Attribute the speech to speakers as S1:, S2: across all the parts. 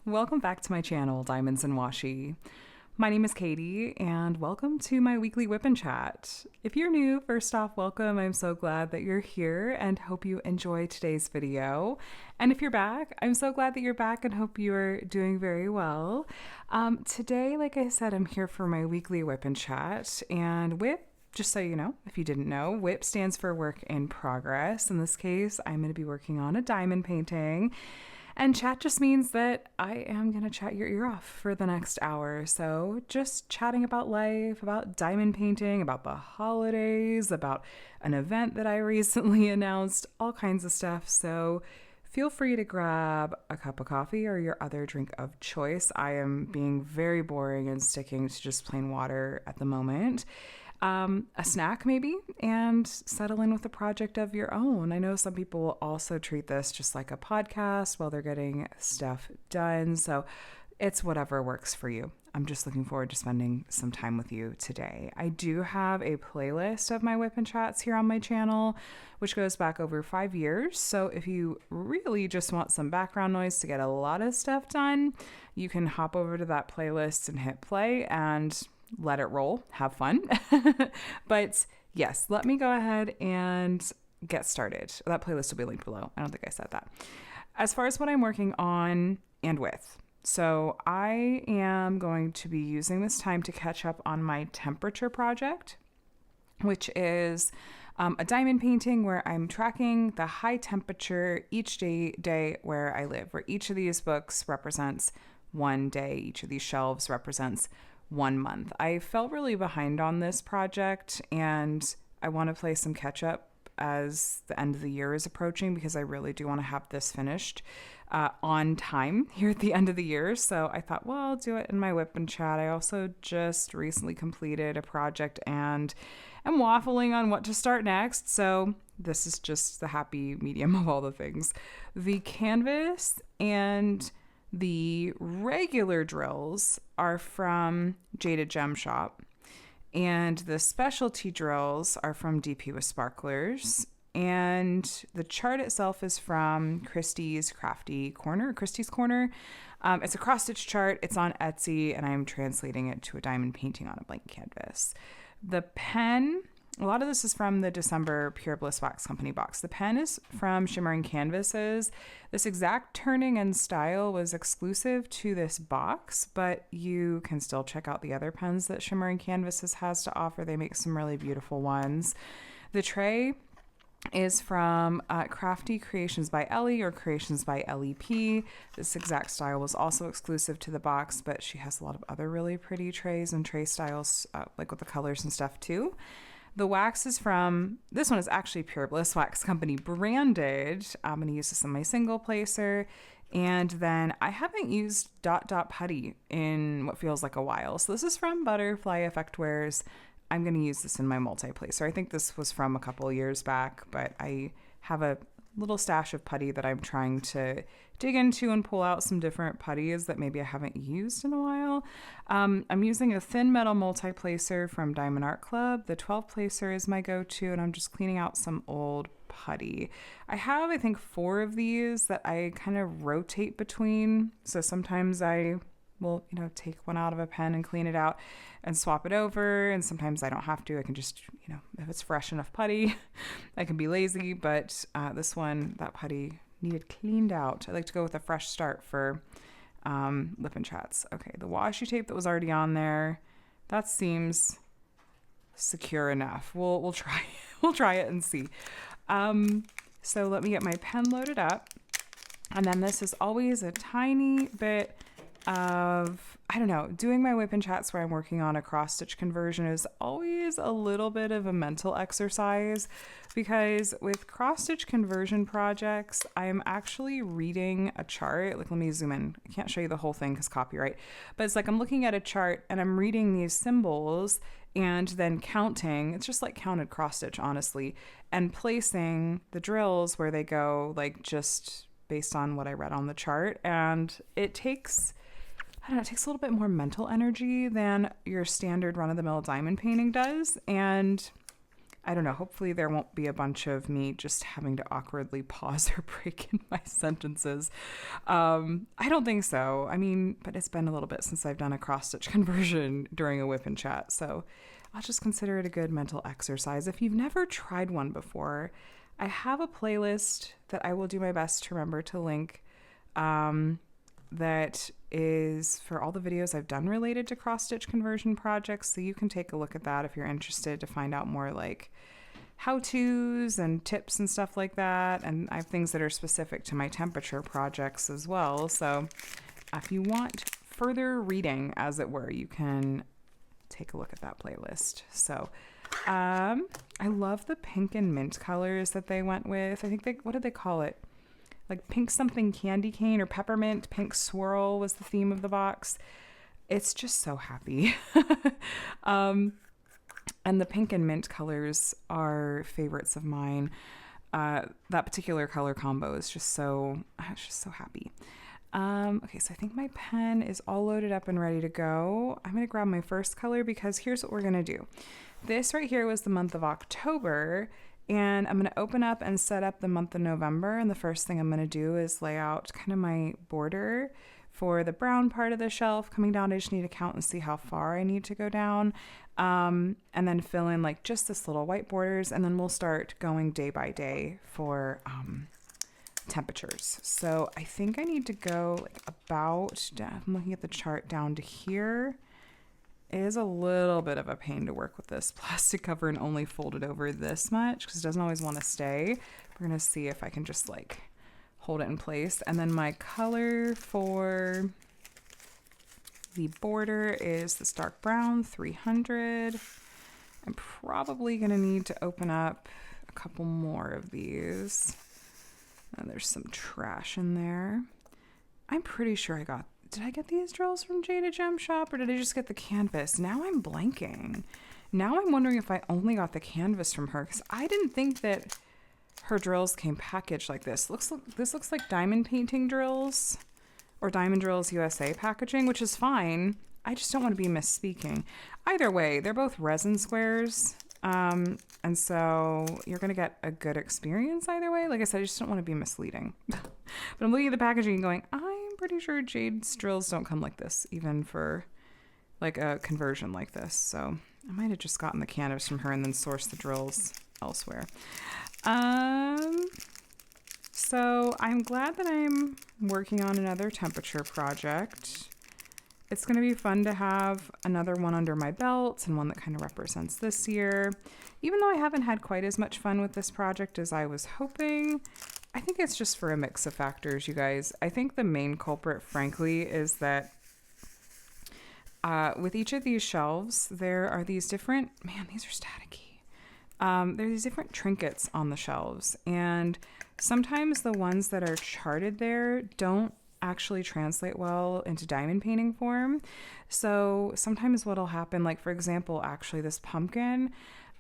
S1: Welcome back to my channel, Diamonds and Washi. My name is Katie, and welcome to my weekly WIP and Chat. If you're new, first off, welcome. I'm so glad that you're here and hope you enjoy today's video. And if you're back, I'm so glad that you're back and hope you're doing very well. Today, like I said, I'm here for my weekly WIP and Chat, and WIP, just so you know, if you didn't know, WIP stands for Work in Progress. In this case, I'm going to be working on a diamond painting. And chat just means that I am going to chat your ear off for the next hour or so, just chatting about life, about diamond painting, about the holidays, about an event that I recently announced, all kinds of stuff. So feel free to grab a cup of coffee or your other drink of choice. I am being very boring and sticking to just plain water at the moment. A snack maybe, and settle in with a project of your own. I know some people will also treat this just like a podcast while they're getting stuff done. So it's whatever works for you. I'm just looking forward to spending some time with you today. I do have a playlist of my WIP and Chats here on my channel, which goes back over 5 years. So if you really just want some background noise to get a lot of stuff done, you can hop over to that playlist and hit play and let it roll, have fun. But yes, let me go ahead and get started. That playlist will be linked below. I don't think I said that. As far as what I'm working on and with, so I am going to be using this time to catch up on my temperature project, which is a diamond painting where I'm tracking the high temperature each day where I live, where each of these books represents one day. Each of these shelves represents 1 month. I felt really behind on this project, and I want to play some catch up as the end of the year is approaching, because I really do want to have this finished on time here at the end of the year. So I thought, well, I'll do it in my WIP and Chat. I also just recently completed a project and I'm waffling on what to start next. So this is just the happy medium of all the things. The canvas and the regular drills are from Jaded Gem Shop, and the specialty drills are from DP with Sparklers, and the chart itself is from Christie's Corner. It's a cross-stitch chart. It's on Etsy, and I'm translating it to a diamond painting on a blank canvas. The pen, a lot of this is from the December Pure Bliss Wax Company box. The pen is from Shimmering Canvases. This exact turning and style was exclusive to this box, but you can still check out the other pens that Shimmering Canvases has to offer. They make some really beautiful ones. The tray is from Crafty Creations by Ellie, or Creations by LEP. This exact style was also exclusive to the box, but she has a lot of other really pretty trays and tray styles, like with the colors and stuff too. The wax is from, this one is actually Pure Bliss Wax Company branded. I'm going to use this in my single placer. And then I haven't used Dot Dot Putty in what feels like a while. So this is from Butterfly Effect Wares. I'm going to use this in my multi-placer. I think this was from a couple of years back, but I have a little stash of putty that I'm trying to dig into and pull out some different putties that maybe I haven't used in a while. I'm using a thin metal multi-placer from Diamond Art Club. The 12 placer is my go-to, and I'm just cleaning out some old putty. I have, I think, 4 of these that I kind of rotate between. So sometimes I will, take one out of a pen and clean it out and swap it over. And sometimes I don't have to. I can just, if it's fresh enough putty, I can be lazy. But this one, that putty needed cleaned out. I like to go with a fresh start for WIP and Chats. Okay, the washi tape that was already on there, that seems secure enough. We'll try we'll try it and see. So let me get my pen loaded up. And then this is always a tiny bit of, I don't know, doing my WIP and Chats where I'm working on a cross stitch conversion is always a little bit of a mental exercise, because with cross stitch conversion projects, I'm actually reading a chart. Like, let me zoom in. I can't show you the whole thing because copyright, but it's like I'm looking at a chart and I'm reading these symbols and then counting. It's just like counted cross stitch, honestly, and placing the drills where they go, like just based on what I read on the chart. And it takes, I don't know, it takes a little bit more mental energy than your standard run-of-the-mill diamond painting does. And I don't know. Hopefully there won't be a bunch of me just having to awkwardly pause or break in my sentences. I don't think so. I mean, but it's been a little bit since I've done a cross-stitch conversion during a WIP and Chat, so I'll just consider it a good mental exercise. If you've never tried one before, I have a playlist that I will do my best to remember to link, that is for all the videos I've done related to cross-stitch conversion projects, so you can take a look at that if you're interested to find out more like how-tos and tips and stuff like that. And I have things that are specific to my temperature projects as well, so if you want further reading, as it were, you can take a look at that playlist. So I love the pink and mint colors that they went with. I think what did they call it? Like pink something candy cane or peppermint pink swirl was the theme of the box. It's just so happy. And the pink and mint colors are favorites of mine. That particular color combo is just so, I was just so happy. Okay, so I think my pen is all loaded up and ready to go. I'm going to grab my first color because here's what we're going to do. This right here was the month of October, and I'm going to open up and set up the month of November. And the first thing I'm going to do is lay out kind of my border for the brown part of the shelf. Coming down, I just need to count and see how far I need to go down. And then fill in like just this little white borders. And then we'll start going day by day for temperatures. So I think I need to go like about, I'm looking at the chart down to here. It is a little bit of a pain to work with this plastic cover and only fold it over this much because it doesn't always want to stay. We're going to see if I can just like hold it in place. And then my color for the border is this dark brown, 300. I'm probably going to need to open up a couple more of these. And there's some trash in there. I'm pretty sure did I get these drills from Jada Gem Shop or did I just get the canvas? Now I'm blanking. Now I'm wondering if I only got the canvas from her because I didn't think that her drills came packaged like this. This looks like diamond painting drills or Diamond Drills USA packaging, which is fine. I just don't want to be misspeaking. Either way, they're both resin squares. And so you're going to get a good experience either way. Like I said, I just don't want to be misleading. But I'm looking at the packaging and going, I'm pretty sure Jade's drills don't come like this, even for like a conversion like this. So I might have just gotten the canvas from her and then sourced the drills elsewhere. So I'm glad that I'm working on another temperature project. It's going to be fun to have another one under my belt and one that kind of represents this year. Even though I haven't had quite as much fun with this project as I was hoping, I think it's just for a mix of factors, you guys. I think the main culprit, frankly, is that with each of these shelves, there are these different, man, these are staticky. There are these different trinkets on the shelves, and sometimes the ones that are charted there don't actually translate well into diamond painting form. So sometimes what'll happen, like for example, actually this pumpkin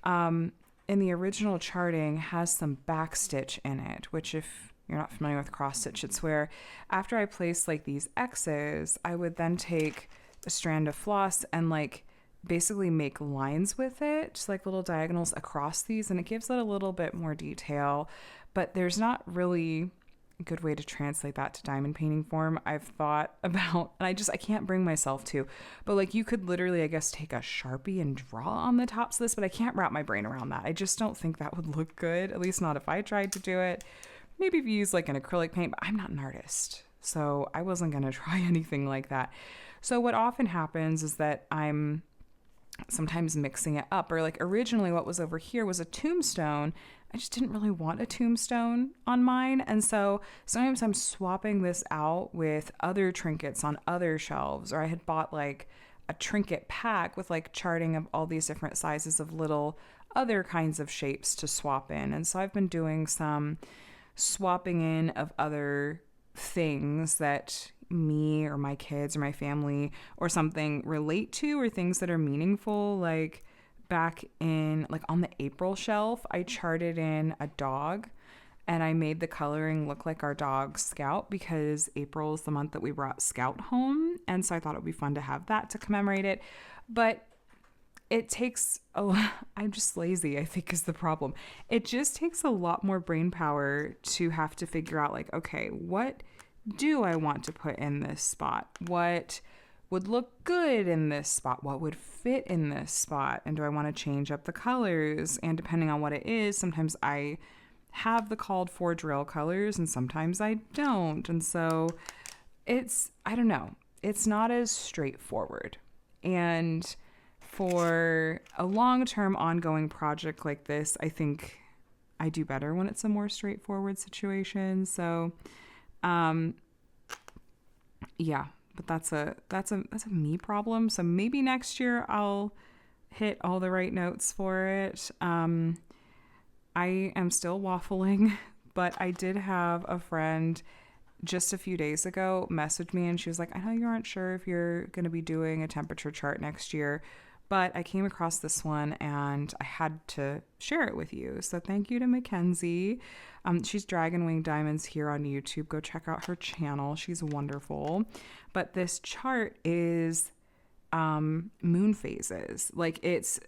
S1: in the original charting has some backstitch in it, which if you're not familiar with cross stitch, it's where after I place like these X's, I would then take a strand of floss and like basically make lines with it, just like little diagonals across these, and it gives it a little bit more detail, but there's not really good way to translate that to diamond painting form. I've thought about, and I can't bring myself to, but like you could literally, I guess, take a Sharpie and draw on the tops of this, but I can't wrap my brain around that. I just don't think that would look good, at least not if I tried to do it. Maybe if you use like an acrylic paint, but I'm not an artist, so I wasn't going to try anything like that. So what often happens is that I'm sometimes mixing it up, or like originally what was over here was a tombstone. I just didn't really want a tombstone on mine. And so sometimes I'm swapping this out with other trinkets on other shelves, or I had bought like a trinket pack with like charting of all these different sizes of little other kinds of shapes to swap in. And so I've been doing some swapping in of other things that me or my kids or my family or something relate to, or things that are meaningful. Like back in, like on the April shelf, I charted in a dog and I made the coloring look like our dog Scout because April is the month that we brought Scout home. And so I thought it would be fun to have that to commemorate it. But it takes a lot, I'm just lazy, I think is the problem. It just takes a lot more brain power to have to figure out like, okay, what do I want to put in this spot? What would look good in this spot? What would fit in this spot? And do I want to change up the colors? And depending on what it is, sometimes I have the called for drill colors and sometimes I don't. And so I don't know, it's not as straightforward. And for a long-term ongoing project like this, I think I do better when it's a more straightforward situation. So, yeah, but that's a me problem. So maybe next year I'll hit all the right notes for it. I am still waffling, but I did have a friend just a few days ago message me and she was like, I know you aren't sure if you're going to be doing a temperature chart next year, but I came across this one and I had to share it with you. So thank you to Mackenzie. She's Dragon Wing Diamonds here on YouTube. Go check out her channel. She's wonderful. But this chart is moon phases. Like it's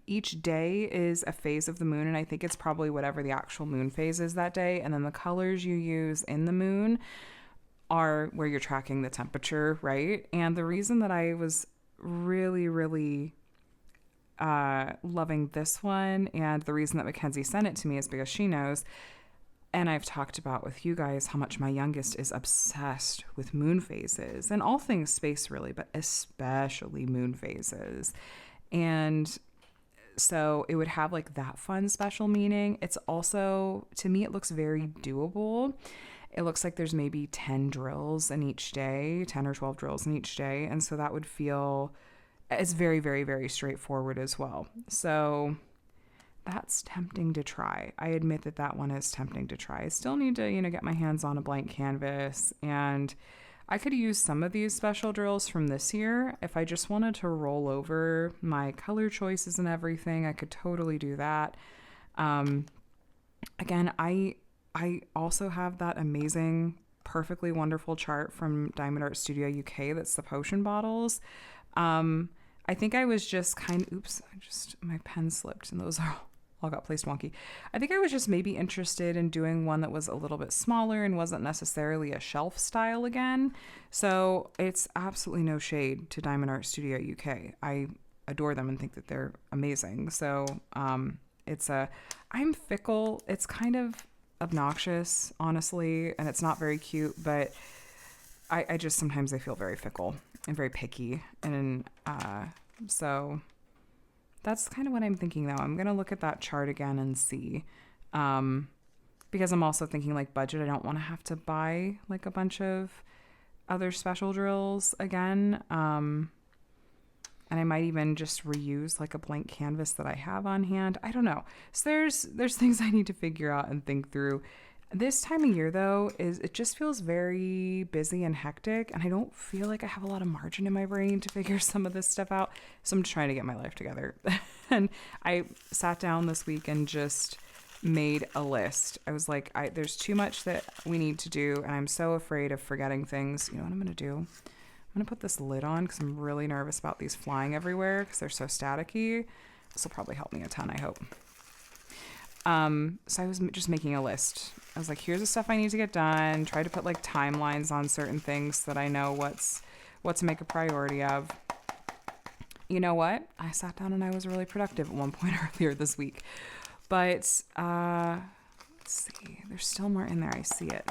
S1: each day is a phase of the moon, and I think it's probably whatever the actual moon phase is that day. And then the colors you use in the moon are where you're tracking the temperature, right? And the reason that I was really, really loving this one, and the reason that Mackenzie sent it to me is because she knows, and I've talked about with you guys how much my youngest is obsessed with moon phases and all things space really, but especially moon phases. And so it would have like that fun special meaning. It's also, to me, it looks very doable. It looks like there's maybe 10 drills in each day, 10 or 12 drills in each day. And so that would feel, it's very, very, very straightforward as well. So that's tempting to try. I admit that that one is tempting to try. I still need to, get my hands on a blank canvas, and I could use some of these special drills from this year. If I just wanted to roll over my color choices and everything, I could totally do that. Again, I also have that amazing, perfectly wonderful chart from Diamond Art Studio UK. That's the potion bottles. I think I was just my pen slipped and those are all got placed wonky. I think I was just maybe interested in doing one that was a little bit smaller and wasn't necessarily a shelf style again. So it's absolutely no shade to Diamond Art Studio UK. I adore them and think that they're amazing. So I'm fickle. It's kind of obnoxious, honestly, and it's not very cute, but I just sometimes I feel very fickle and very picky. And so that's kind of what I'm thinking now. I'm going to look at that chart again and see. Because I'm also thinking like budget. I don't want to have to buy like a bunch of other special drills again. And I might even just reuse like a blank canvas that I have on hand. I don't know. So there's things I need to figure out and think through. This time of year, though, it just feels very busy and hectic, and I don't feel like I have a lot of margin in my brain to figure some of this stuff out. So I'm trying to get my life together. And I sat down this week and just made a list. I was like, there's too much that we need to do, and I'm so afraid of forgetting things. You know what I'm going to do? I'm going to put this lid on because I'm really nervous about these flying everywhere because they're so staticky. This will probably help me a ton, I hope. So I was just making a list. I was like, here's the stuff I need to get done. Try to put like timelines on certain things so that I know what to make a priority of. You know what? I sat down and I was really productive at one point earlier this week. But let's see. There's still more in there. I see it.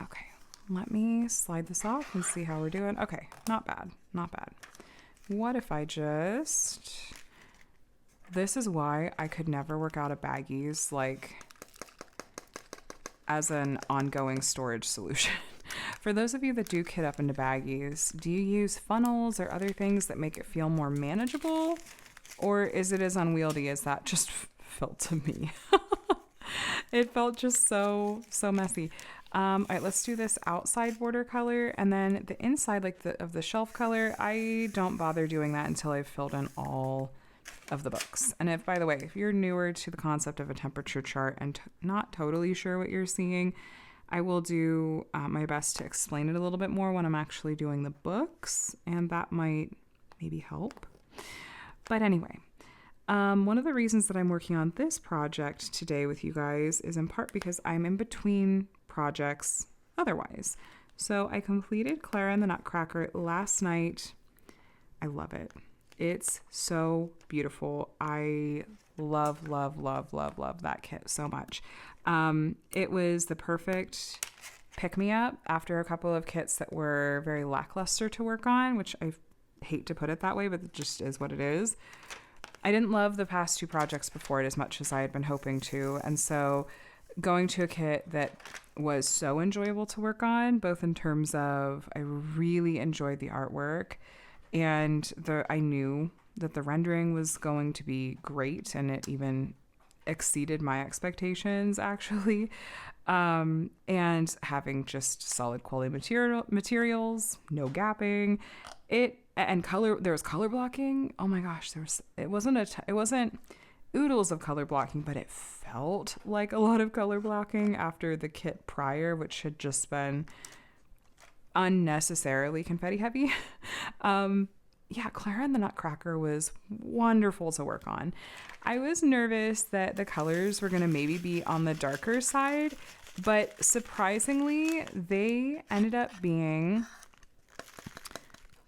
S1: Okay. Let me slide this off and see how we're doing. Okay. Not bad. Not bad. What if I just... This is why I could never work out of baggies, like, as an ongoing storage solution. For those of you that do kit up into baggies, do you use funnels or other things that make it feel more manageable? Or is it as unwieldy as that just felt to me? It felt just so messy. All right, let's do this outside border color, and then the inside, like of the shelf color, I don't bother doing that until I've filled in all of the books. And if, by the way, if you're newer to the concept of a temperature chart and not totally sure what you're seeing, I will do my best to explain it a little bit more when I'm actually doing the books, and that might maybe help. But anyway, one of the reasons that I'm working on this project today with you guys is in part because I'm in between projects otherwise. So I completed Clara and the Nutcracker last night. I love it. It's so beautiful. I love that kit so much. It was the perfect pick-me-up after a couple of kits that were very lackluster to work on, which I hate to put it that way, but it just is what it is. I didn't love the past two projects before it as much as I had been hoping to, and so going to a kit that was so enjoyable to work on, both in terms of I really enjoyed the artwork, and I knew that the rendering was going to be great, and it even exceeded my expectations actually. And having just solid quality materials, no gapping, and color. There was color blocking. Oh my gosh, it wasn't oodles of color blocking, but it felt like a lot of color blocking after the kit prior, which had just been unnecessarily confetti heavy. Clara and the Nutcracker was wonderful to work on. I was nervous that the colors were going to maybe be on the darker side, but surprisingly, they ended up being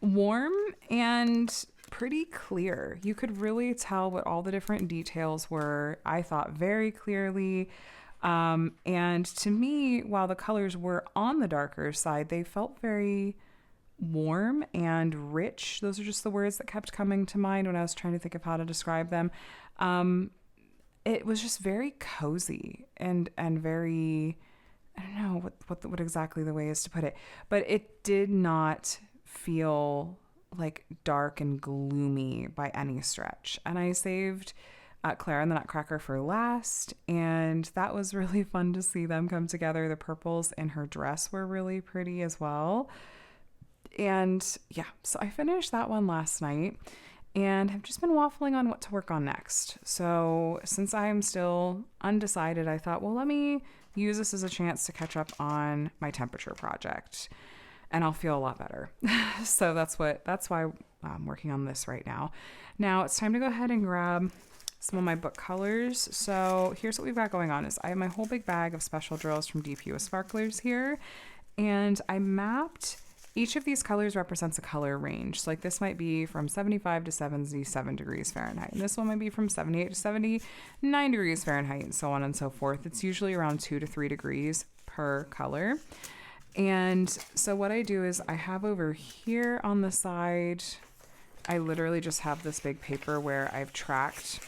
S1: warm and pretty clear. You could really tell what all the different details were, I thought, very clearly. And to me, while the colors were on the darker side, they felt very warm and rich. Those are just the words that kept coming to mind when I was trying to think of how to describe them. It was just very cozy and very, I don't know what exactly the way is to put it, but it did not feel like dark and gloomy by any stretch. And I saved Clara and the Nutcracker for last, and that was really fun to see them come together. The purples in her dress were really pretty as well. And yeah, so I finished that one last night and have just been waffling on what to work on next. So since I'm still undecided, I thought, well, let me use this as a chance to catch up on my temperature project, and I'll feel a lot better. So that's why I'm working on this right now. Now it's time to go ahead and grab some of my book colors. So here's what we've got going on is I have my whole big bag of special drills from DP with Sparklers here, and I mapped each of these colors represents a color range. So like this might be from 75 to 77 degrees Fahrenheit. And this one might be from 78 to 79 degrees Fahrenheit, and so on and so forth. It's usually around 2 to 3 degrees per color. And so what I do is I have over here on the side, I literally just have this big paper where I've tracked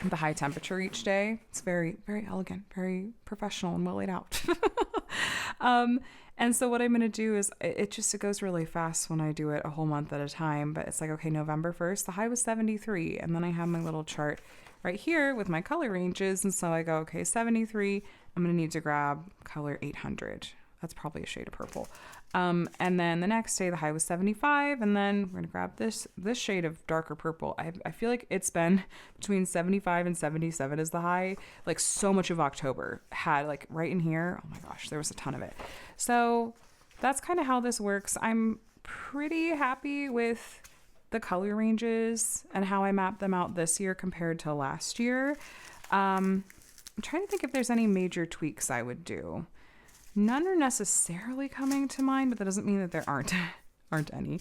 S1: the high temperature each day. It's very, very elegant, very professional and well laid out. And so what I'm going to do is it goes really fast when I do it a whole month at a time, but it's like, okay, November 1st, the high was 73. And then I have my little chart right here with my color ranges. And so I go, okay, 73, I'm going to need to grab color 800. That's probably a shade of purple. And then the next day, the high was 75. And then we're going to grab this shade of darker purple. I feel like it's been between 75 and 77 is the high. Like so much of October had like right in here. Oh my gosh, there was a ton of it. So that's kind of how this works. I'm pretty happy with the color ranges and how I mapped them out this year compared to last year. I'm trying to think if there's any major tweaks I would do. None are necessarily coming to mind, but that doesn't mean that there aren't any.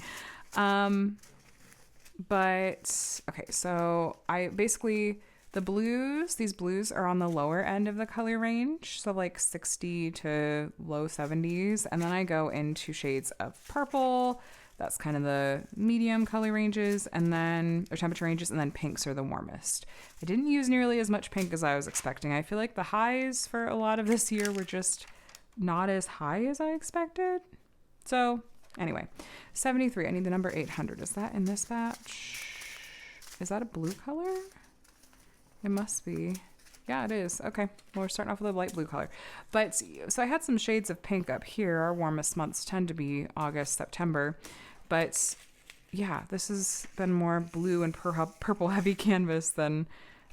S1: But okay, so I basically these blues are on the lower end of the color range, so like 60 to low 70s, and then I go into shades of purple. That's kind of the medium color ranges, and then or temperature ranges, and then pinks are the warmest. I didn't use nearly as much pink as I was expecting. I feel like the highs for a lot of this year were just not as high as I expected. So anyway, 73. I need the number 800. Is that in this batch? Is that a blue color? It must be. Yeah, it is. Okay. Well, we're starting off with a light blue color. But so I had some shades of pink up here. Our warmest months tend to be August, September. But yeah, this has been more blue and purple heavy canvas than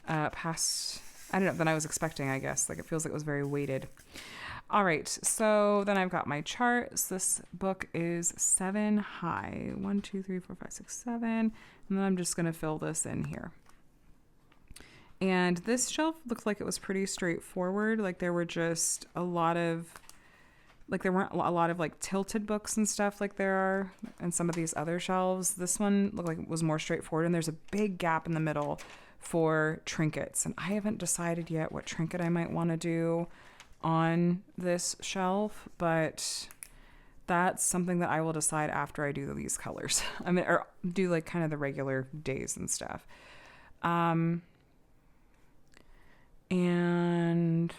S1: than I was expecting, I guess. Like it feels like it was very weighted. All right, so then I've got my charts. This book is 7 high. 1, 2, 3, 4, 5, 6, 7. And then I'm just going to fill this in here. And this shelf looked like it was pretty straightforward. Like there were just a lot of, like there weren't a lot of like tilted books and stuff like there are in some of these other shelves. This one looked like it was more straightforward, and there's a big gap in the middle for trinkets. And I haven't decided yet what trinket I might want to do on this shelf, but that's something that I will decide after I do these colors. I mean, or do like kind of the regular days and stuff. And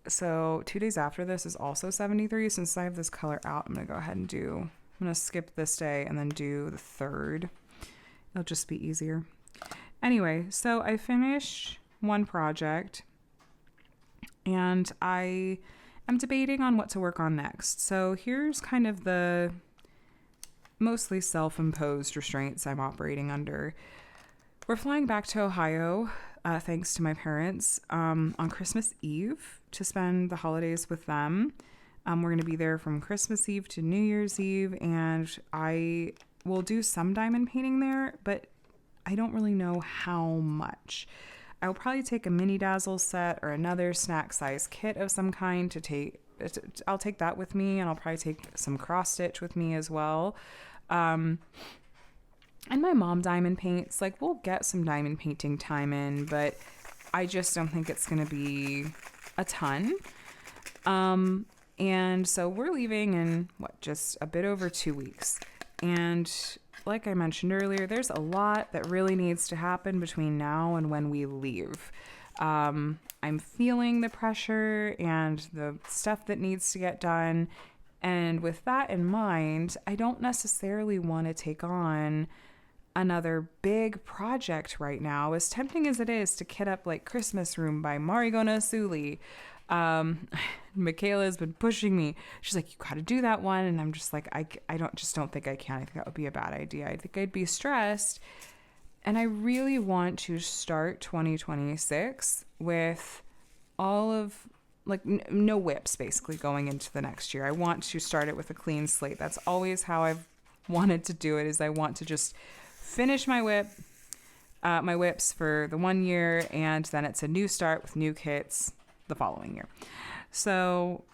S1: so 2 days after this is also 73. Since I have this color out, I'm going to go ahead and I'm going to skip this day and then do the 3rd. It'll just be easier. Anyway, so I finished one project and I am debating on what to work on next. So here's kind of the mostly self-imposed restraints I'm operating under. We're flying back to Ohio, thanks to my parents, on Christmas Eve to spend the holidays with them. We're going to be there from Christmas Eve to New Year's Eve, and I will do some diamond painting there, but I don't really know how much. I'll probably take a mini dazzle set or another snack size kit of some kind I'll take that with me, and I'll probably take some cross stitch with me as well. And my mom diamond paints. Like, we'll get some diamond painting time in, but I just don't think it's going to be a ton. And so we're leaving in, just a bit over 2 weeks. And like I mentioned earlier, there's a lot that really needs to happen between now and when we leave. I'm feeling the pressure and the stuff that needs to get done. And with that in mind, I don't necessarily want to take on another big project right now, as tempting as it is to kit up like Christmas Room by Marigona Suli. Michaela's been pushing me. She's like, you got to do that one. And I'm just like, I don't think I can. I think that would be a bad idea. I think I'd be stressed. And I really want to start 2026 with all of like no WIPs basically going into the next year. I want to start it with a clean slate. That's always how I've wanted to do it, is I want to just finish my WIPs for the 1 year, and then it's a new start with new kits the following year. So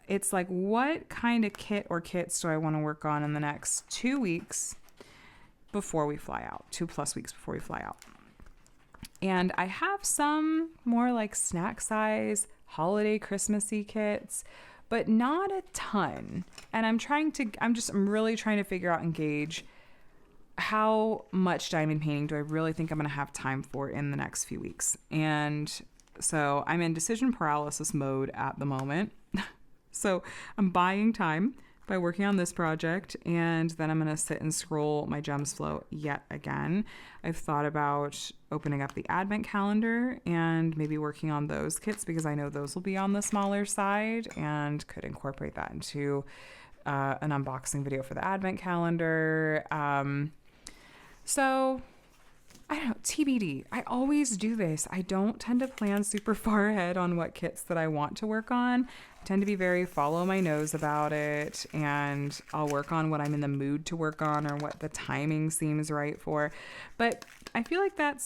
S1: it's like, what kind of kit or kits do I want to work on in the next 2 weeks before we fly out, 2+ weeks before we fly out? And I have some more like snack size, holiday Christmassy kits, but not a ton. And I'm really trying to figure out and gauge how much diamond painting do I really think I'm going to have time for in the next few weeks. And so I'm in decision paralysis mode at the moment. So I'm buying time by working on this project, and then I'm going to sit and scroll my Gems Flow yet again. I've thought about opening up the advent calendar and maybe working on those kits, because I know those will be on the smaller side and could incorporate that into an unboxing video for the advent calendar. So I don't know, TBD. I always do this. I don't tend to plan super far ahead on what kits that I want to work on. I tend to be very follow my nose about it, and I'll work on what I'm in the mood to work on or what the timing seems right for. But I feel like that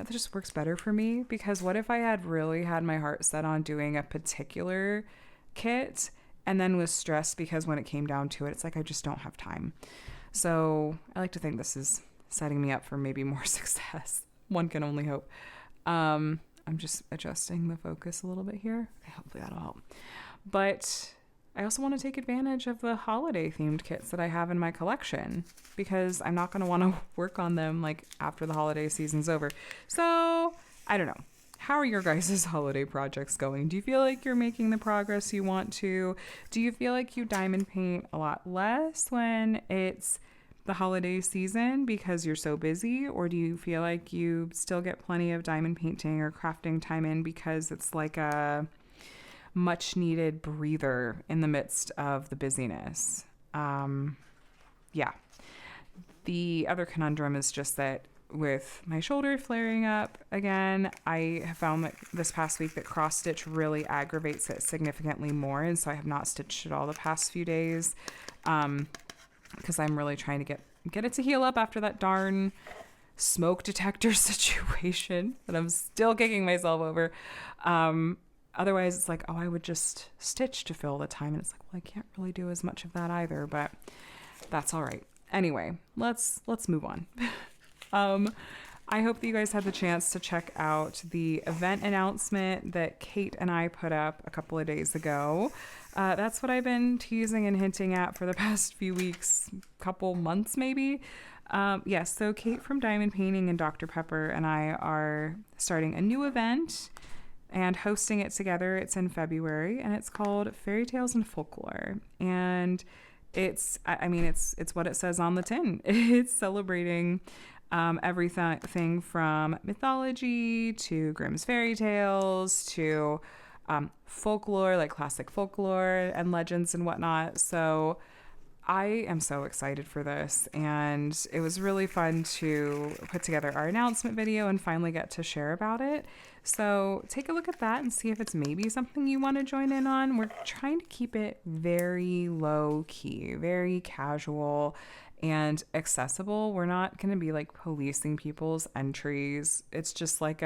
S1: just works better for me, because what if I had really had my heart set on doing a particular kit and then was stressed because when it came down to it, it's like I just don't have time. So I like to think this is setting me up for maybe more success. One can only hope. I'm just adjusting the focus a little bit here. Hopefully that'll help. But I also want to take advantage of the holiday themed kits that I have in my collection, because I'm not going to want to work on them like after the holiday season's over. So I don't know. How are your guys' holiday projects going? Do you feel like you're making the progress you want to? Do you feel like you diamond paint a lot less when it's the holiday season because you're so busy? Or do you feel like you still get plenty of diamond painting or crafting time in because it's like a much needed breather in the midst of the busyness? Yeah. The other conundrum is just that with my shoulder flaring up again. I have found that this past week that cross stitch really aggravates it significantly more, and so I have not stitched it all the past few days because I'm really trying to get it to heal up after that darn smoke detector situation that I'm still kicking myself over. Otherwise, it's like, oh, I would just stitch to fill the time, and it's like, well, I can't really do as much of that either, but that's all right. Anyway, let's move on. I hope that you guys had the chance to check out the event announcement that Kate and I put up a couple of days ago. That's what I've been teasing and hinting at for the past few weeks, couple months maybe. Yes, so Kate from Diamond Painting and Dr. Pepper and I are starting a new event and hosting it together. It's in February, and it's called Fairy Tales and Folklore. And it's what it says on the tin. It's celebrating everything from mythology to Grimm's fairy tales to folklore, like classic folklore and legends and whatnot. So I am so excited for this, and it was really fun to put together our announcement video and finally get to share about it. So take a look at that and see if it's maybe something you want to join in on. We're trying to keep it very low key, very casual and accessible. We're not going to be like policing people's entries. It's just like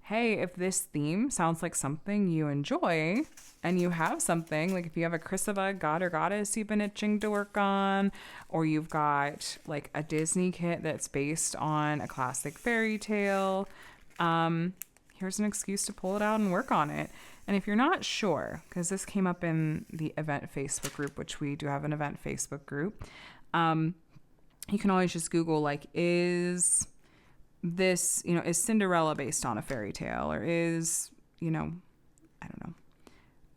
S1: hey, if this theme sounds like something you enjoy and you have something, like if you have a Chrysova god or goddess you've been itching to work on, or you've got like a Disney kit that's based on a classic fairy tale, here's an excuse to pull it out and work on it. And if you're not sure, because this came up in the event Facebook group, which we do have an event Facebook group, you can always just Google, like, is Cinderella based on a fairy tale, or is, I don't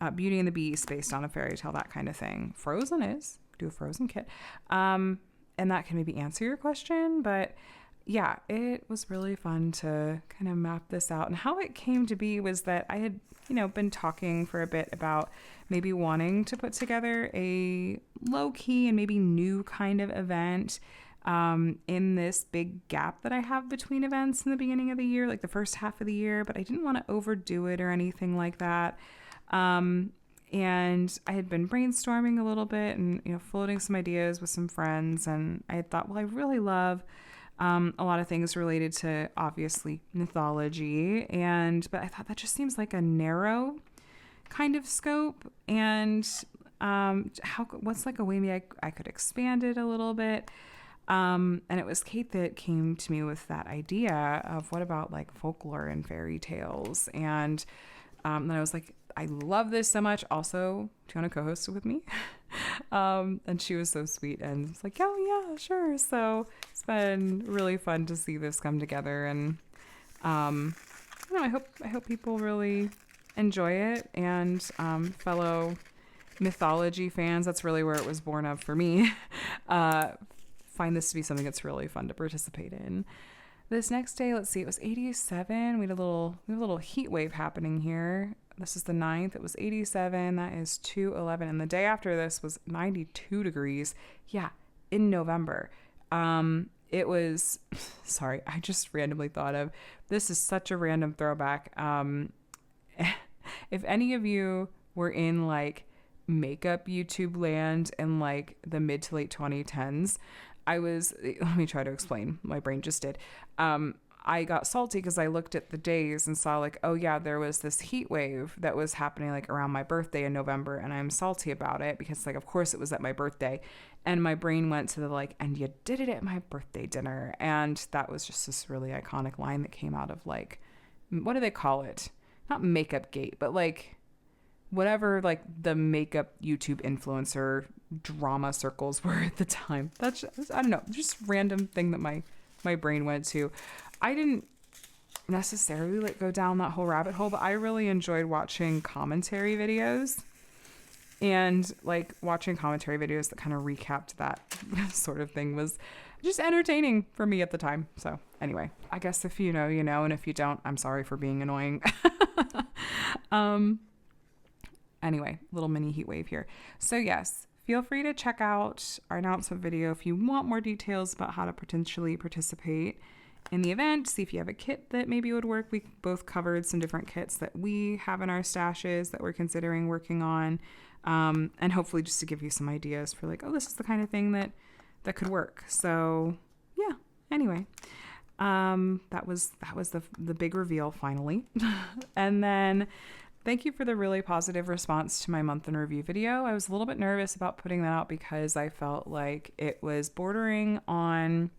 S1: know, Beauty and the Beast based on a fairy tale, that kind of thing. Frozen is, do a Frozen kit. And that can maybe answer your question, but yeah, it was really fun to kind of map this out. And how it came to be was that I had, been talking for a bit about maybe wanting to put together a low-key and maybe new kind of event in this big gap that I have between events in the beginning of the year, like the first half of the year, but I didn't want to overdo it or anything like that. And I had been brainstorming a little bit and, floating some ideas with some friends. And I had thought, well, I really love a lot of things related to, obviously, mythology. But I thought that just seems like a narrow kind of scope. And what's like a way maybe I could expand it a little bit. And it was Kate that came to me with that idea of what about like folklore and fairy tales. And then I was like, I love this so much. Also, do you want to co-host it with me? And she was so sweet and was like, oh yeah, sure. So it's been really fun to see this come together. And I hope people really enjoy it. And fellow mythology fans, that's really where it was born of for me. Find this to be something that's really fun to participate in. This next day, let's see, it was 87. We had a little heat wave happening here. This is the 9th. It was 87. That is 2/11. And the day after this was 92 degrees. Yeah, in November. It was, sorry, I just randomly thought of, this is such a random throwback. If any of you were in like makeup YouTube land in like the mid to late 2010s, let me try to explain. My brain just did. I got salty because I looked at the days and saw like, oh yeah, there was this heat wave that was happening like around my birthday in November, and I'm salty about it because like, of course it was at my birthday, and my brain went to the like, and you did it at my birthday dinner. And that was just this really iconic line that came out of like, what do they call it? Not Makeup Gate, but like whatever like the makeup YouTube influencer drama circles were at the time. That's just, I don't know, just random thing that my brain went to. I didn't necessarily like go down that whole rabbit hole, but I really enjoyed watching commentary videos, and like watching commentary videos that kind of recapped that sort of thing was just entertaining for me at the time. So anyway, I guess if you know, you know, and if you don't, I'm sorry for being annoying. Anyway, little mini heat wave here. So yes, feel free to check out our announcement video if you want more details about how to potentially participate in the event, see if you have a kit that maybe would work. We both covered some different kits that we have in our stashes that we're considering working on. And hopefully just to give you some ideas for like, oh, this is the kind of thing that could work. So yeah, anyway, that was the big reveal finally. And then thank you for the really positive response to my month in review video. I was a little bit nervous about putting that out because I felt like it was bordering on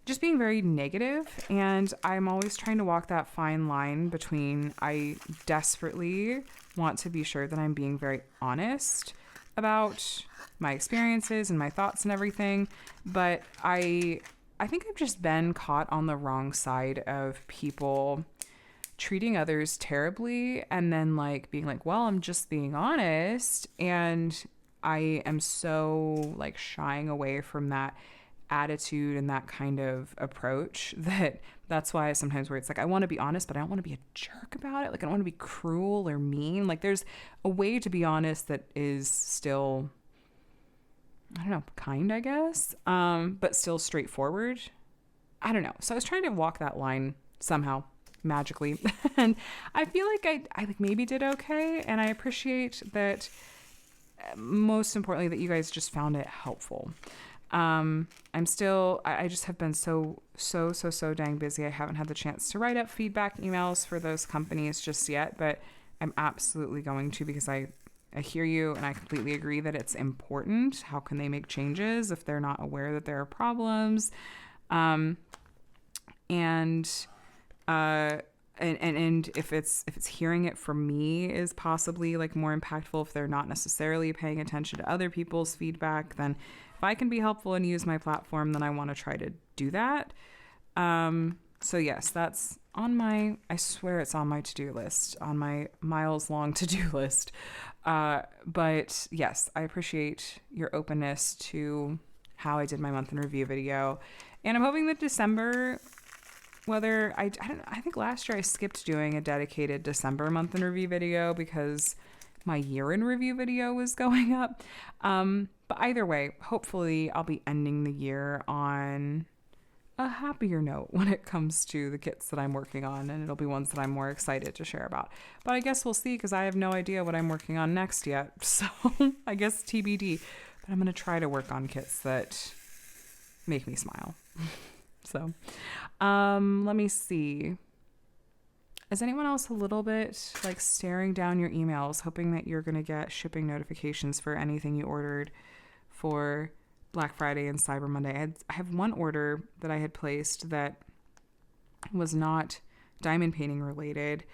S1: just being very negative, and I'm always trying to walk that fine line between I desperately want to be sure that I'm being very honest about my experiences and my thoughts and everything, but I think I've just been caught on the wrong side of people treating others terribly and then like being like, well, I'm just being honest, and I am so like shying away from that attitude and that kind of approach that's why sometimes where it's like I want to be honest but I don't want to be a jerk about it. Like I don't want to be cruel or mean. Like there's a way to be honest that is still, I don't know, kind, I guess, but still straightforward. I don't know. So I was trying to walk that line somehow magically and I feel like I like maybe did okay, and I appreciate that, most importantly, that you guys just found it helpful. I just have been so dang busy. I haven't had the chance to write up feedback emails for those companies just yet, but I'm absolutely going to, because I hear you and I completely agree that it's important. How can they make changes if they're not aware that there are problems? And if it's hearing it from me is possibly like more impactful if they're not necessarily paying attention to other people's feedback, then if I can be helpful and use my platform, then I want to try to do that. So yes, that's on my, I swear it's on my to-do list, on my miles long to-do list. But yes, I appreciate your openness to how I did my month in review video. And I'm hoping that December, whether I think last year I skipped doing a dedicated December month in review video because my year in review video was going up. But either way, hopefully I'll be ending the year on a happier note when it comes to the kits that I'm working on, and it'll be ones that I'm more excited to share about. But I guess we'll see, because I have no idea what I'm working on next yet. So I guess TBD. But I'm going to try to work on kits that make me smile. So let me see. Is anyone else a little bit like staring down your emails, hoping that you're going to get shipping notifications for anything you ordered for Black Friday and Cyber Monday? I have one order that I had placed that was not diamond painting related,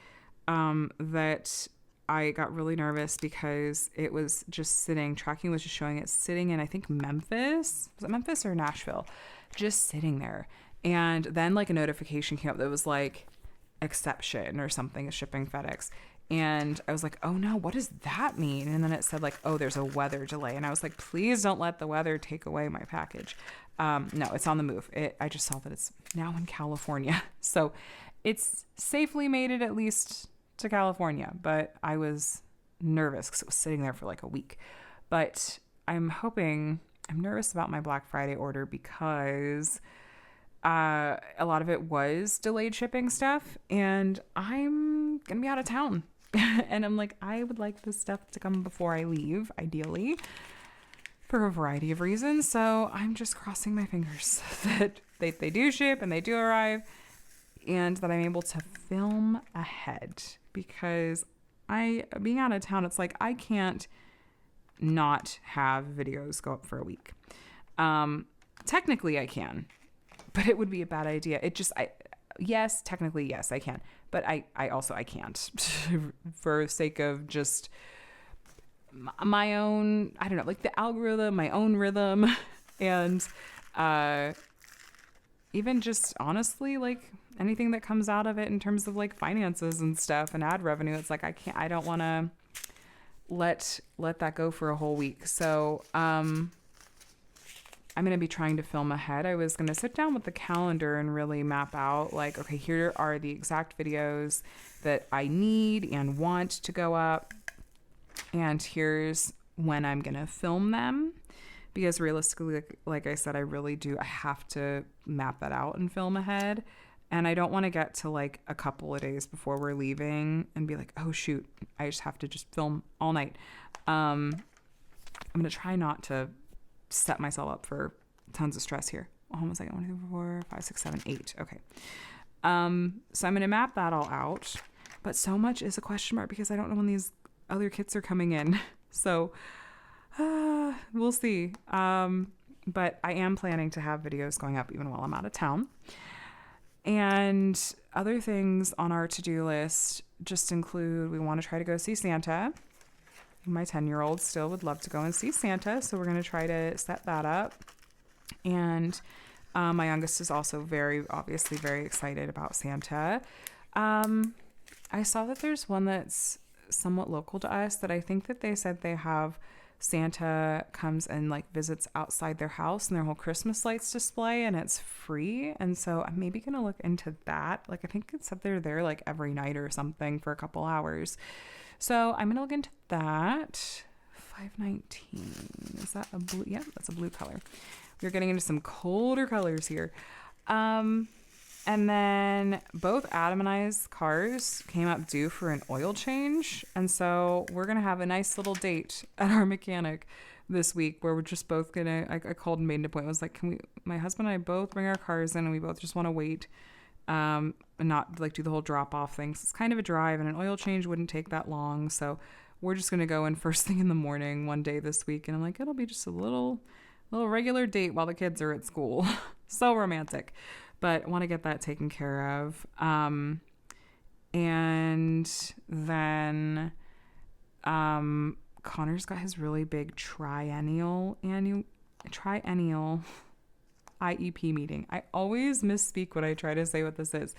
S1: that I got really nervous because it was just sitting, tracking was just showing it sitting in, I think, Memphis. Was it Memphis or Nashville? Just sitting there. And then like a notification came up that was like exception or something, shipping FedEx. And I was like, oh no, what does that mean? And then it said like, oh, there's a weather delay. And I was like, please don't let the weather take away my package. No, it's on the move. I just saw that it's now in California. So it's safely made it at least to California. But I was nervous because it was sitting there for like a week. But I'm nervous about my Black Friday order because a lot of it was delayed shipping stuff, and I'm going to be out of town. And I'm like, I would like this stuff to come before I leave, ideally, for a variety of reasons. So I'm just crossing my fingers that they do ship and they do arrive, and that I'm able to film ahead, because being out of town, it's like I can't not have videos go up for a week. Technically I can, but it would be a bad idea. Yes, technically, yes, I can. But I can't for the sake of just my own, I don't know, like the algorithm, my own rhythm. And even just honestly, like anything that comes out of it in terms of like finances and stuff and ad revenue, it's like I don't want to let that go for a whole week. So I'm going to be trying to film ahead. I was going to sit down with the calendar and really map out like, okay, here are the exact videos that I need and want to go up, and here's when I'm going to film them, because realistically, like I said, I have to map that out and film ahead. And I don't want to get to like a couple of days before we're leaving and be like, oh shoot, I just have to just film all night. I'm going to try not to set myself up for tons of stress here. Hold on a second. 1, 2, 3, 4, 5, 6, 7, 8. Okay. So I'm going to map that all out. But so much is a question mark because I don't know when these other kids are coming in. So we'll see. But I am planning to have videos going up even while I'm out of town. And other things on our to-do list just include, we want to try to go see Santa. My 10-year-old still would love to go and see Santa, so we're going to try to set that up. And my youngest is also obviously very excited about Santa. I saw that there's one that's somewhat local to us that I think that they said they have Santa comes and like visits outside their house and their whole Christmas lights display, and it's free. And so I'm maybe going to look into that. Like, I think it said they're there like every night or something for a couple hours. So I'm going to look into that. 519. Is that a blue? Yeah, that's a blue color. We're getting into some colder colors here. And then both Adam and I's cars came up due for an oil change. And so we're going to have a nice little date at our mechanic this week where we're just both going to, I called and made an appointment. I was like, my husband and I both bring our cars in and we both just want to wait and not like do the whole drop off thing. So it's kind of a drive and an oil change wouldn't take that long. So we're just going to go in first thing in the morning one day this week. And I'm like, it'll be just a little regular date while the kids are at school. So romantic. But I want to get that taken care of. And then Connor's got his really big triennial IEP meeting. I always misspeak when I try to say what this is.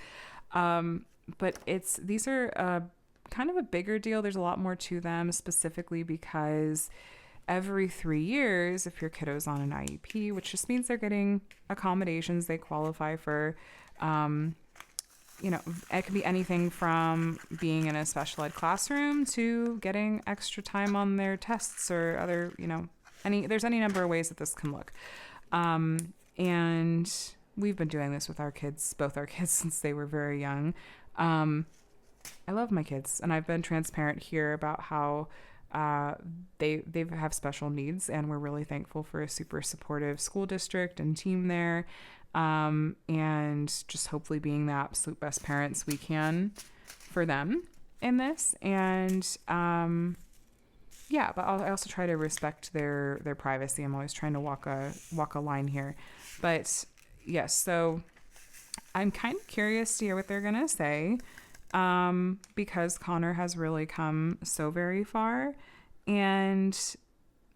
S1: But these are kind of a bigger deal. There's a lot more to them, specifically because every 3 years, if your kiddo's on an IEP, which just means they're getting accommodations, they qualify for, it can be anything from being in a special ed classroom to getting extra time on their tests or other, there's any number of ways that this can look. And we've been doing this with both our kids since they were very young. I love my kids, and I've been transparent here about how they have special needs, and we're really thankful for a super supportive school district and team there, and just hopefully being the absolute best parents we can for them in this. And but I also try to respect their privacy. I'm always trying to walk a line here, but yes. So I'm kind of curious to hear what they're gonna say. Because Connor has really come so very far, and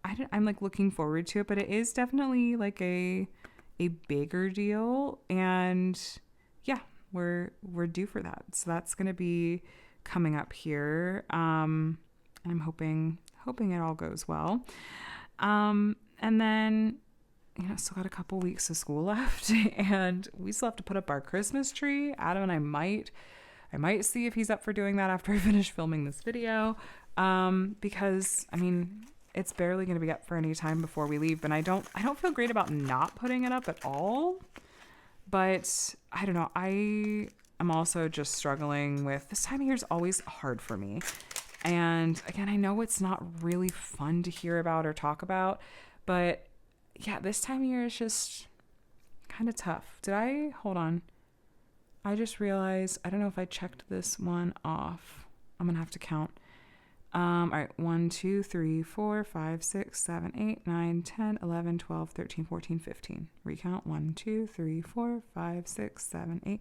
S1: I'm like looking forward to it, but it is definitely like a bigger deal, and yeah, we're due for that. So that's going to be coming up here. I'm hoping it all goes well. And then, still got a couple weeks of school left, and we still have to put up our Christmas tree. Adam and I might see if he's up for doing that after I finish filming this video, because it's barely going to be up for any time before we leave, and I don't feel great about not putting it up at all. But I don't know. I am also just struggling with this time of year is always hard for me, and again, I know it's not really fun to hear about or talk about, but yeah, this time of year is just kind of tough. Hold on. I just realized, I don't know if I checked this one off. I'm going to have to count. All right. 1, 2, 3, 4, 5, 6, 7, 8, 9, 10, 11, 12, 13, 14, 15. Recount. 1, 2, 3, 4, 5, 6, 7, 8,